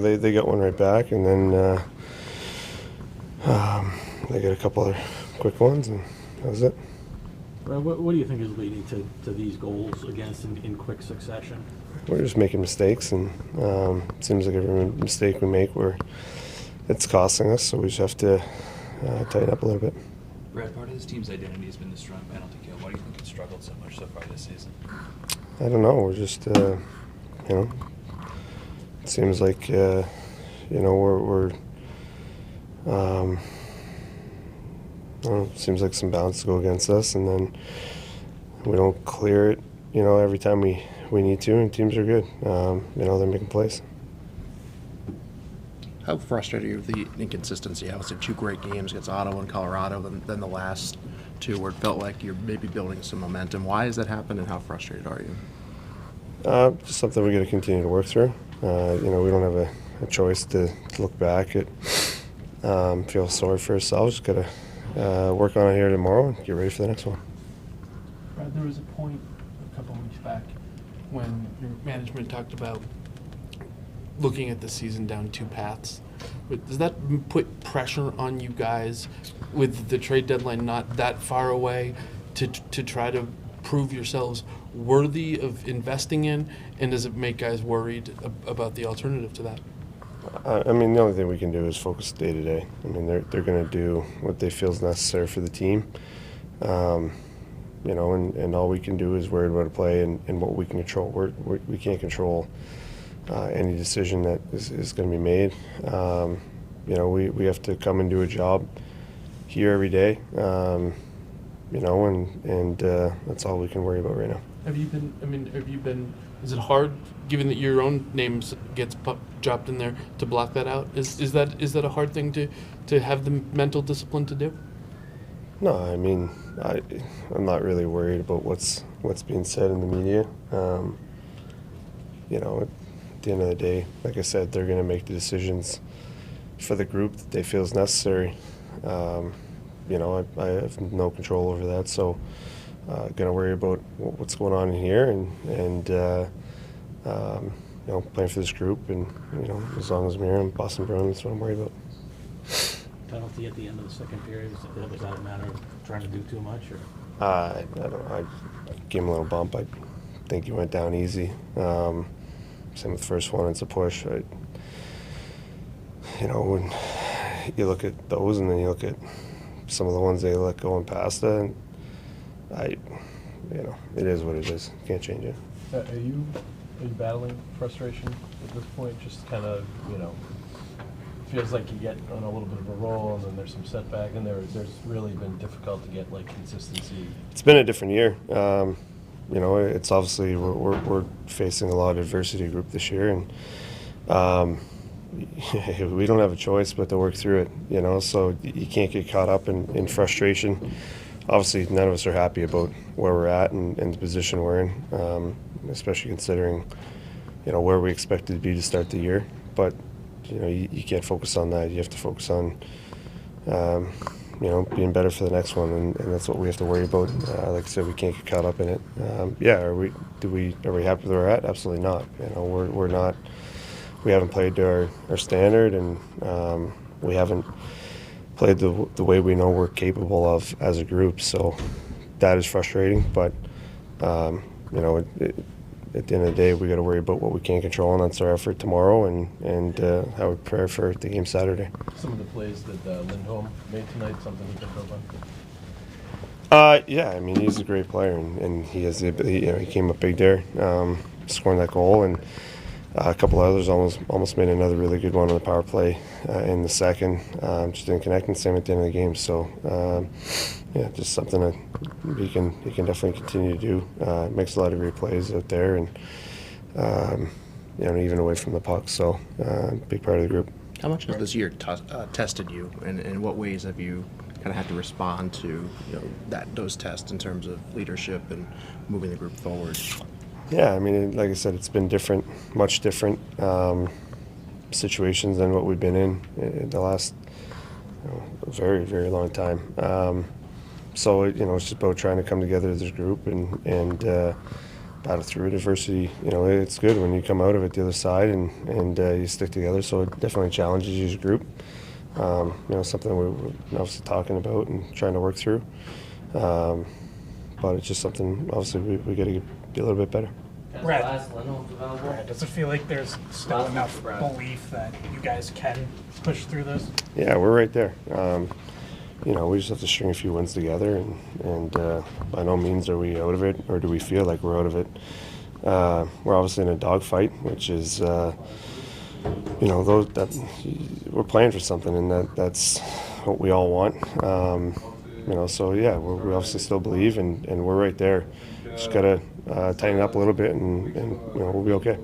they got one right back, and then they got a couple other quick ones, and that was it. What do you think is leading to these goals against in quick succession? We're just making mistakes, and it seems like every mistake we make, it's costing us, so we just have to tighten up a little bit. Brad, part of this team's identity has been the strong penalty kill. Why do you think it's struggled so much so far this season? I don't know. We're just, it seems like, we're I don't know, it seems like some bounces go against us, and then we don't clear it, every time we need to, and teams are good. They're making plays. How frustrated are you with the inconsistency? Obviously, 2 great games against Ottawa and Colorado, then the last 2 where it felt like you're maybe building some momentum. Why has that happened, and how frustrated are you? Just something we got to continue to work through. We don't have a choice to look back at, feel sorry for ourselves. Just got to work on it here tomorrow and get ready for the next one. Brad, there was a point a couple of weeks back when your management talked about looking at the season down 2 paths. Does that put pressure on you guys with the trade deadline not that far away to try to prove yourselves worthy of investing in, and does it make guys worried about the alternative to that? The only thing we can do is focus day to day. They're going to do what they feel is necessary for the team, and all we can do is worry about a play and what we can control. We can't control any decision that is going to be made. We have to come and do a job here every day, and that's all we can worry about right now. Have you been, is it hard, given that your own name gets dropped in there, to block that out? Is that a hard thing to have the mental discipline to do? No, I'm not really worried about what's being said in the media. At the end of the day, like I said, they're going to make the decisions for the group that they feel is necessary. I have no control over that, so going to worry about what's going on in here and playing for this group, and as long as I'm here, I'm Boston Bruins. That's what I'm worried about. Penalty at the end of the second period, was that a matter of trying to do too much, or? I gave him a little bump. I think he went down easy. Same with the first one. It's a push. When you look at those, and then you look at some of the ones they let go in past it, it is what it is. Can't change it. Are you battling frustration at this point? Just kind of, feels like you get on a little bit of a roll, and then there's some setback, and there's really been difficult to get consistency. It's been a different year. It's obviously we're facing a lot of adversity group this year, and we don't have a choice but to work through it. So you can't get caught up in frustration. Obviously, none of us are happy about where we're at and the position we're in, especially considering where we expected to be to start the year. But you can't focus on that. You have to focus on being better for the next one, and that's what we have to worry about. Like I said, we can't get caught up in it. Are we happy with where we're at? Absolutely not. We're not. We haven't played to our standard, and we haven't played the way we know we're capable of as a group. So that is frustrating. But at the end of the day, we got to worry about what we can control, and that's our effort tomorrow, and how we prepare for the game Saturday. Some of the plays that Lindholm made tonight, something he can build on? He's a great player, and he has the ability. He came up big there, scoring that goal, and a couple others almost made another really good one on the power play in the second. Just didn't connect, and same at the end of the game. So, just something that he can definitely continue to do. Makes a lot of great plays out there, and even away from the puck. So, big part of the group. How much has this year tested you, and in what ways have you kind of had to respond to those tests in terms of leadership and moving the group forward? Yeah, like I said, it's been different, much different situations than what we've been in the last very, very long time. So it's just about trying to come together as a group and battle through it. Adversity, it's good when you come out of it the other side and you stick together. So it definitely challenges you as a group. Something we're obviously talking about and trying to work through. But it's just something, obviously, we got to be a little bit better. Brad. Lindholm's available. Brad, does it feel like there's still Last enough Brad. belief that you guys can push through this? Yeah, we're right there. We just have to string a few wins together, and by no means are we out of it, or do we feel like we're out of it. We're obviously in a dogfight, which is, we're playing for something, and that's what we all want. So yeah, we obviously still believe, and we're right there. Just gotta tighten up a little bit, and we'll be okay.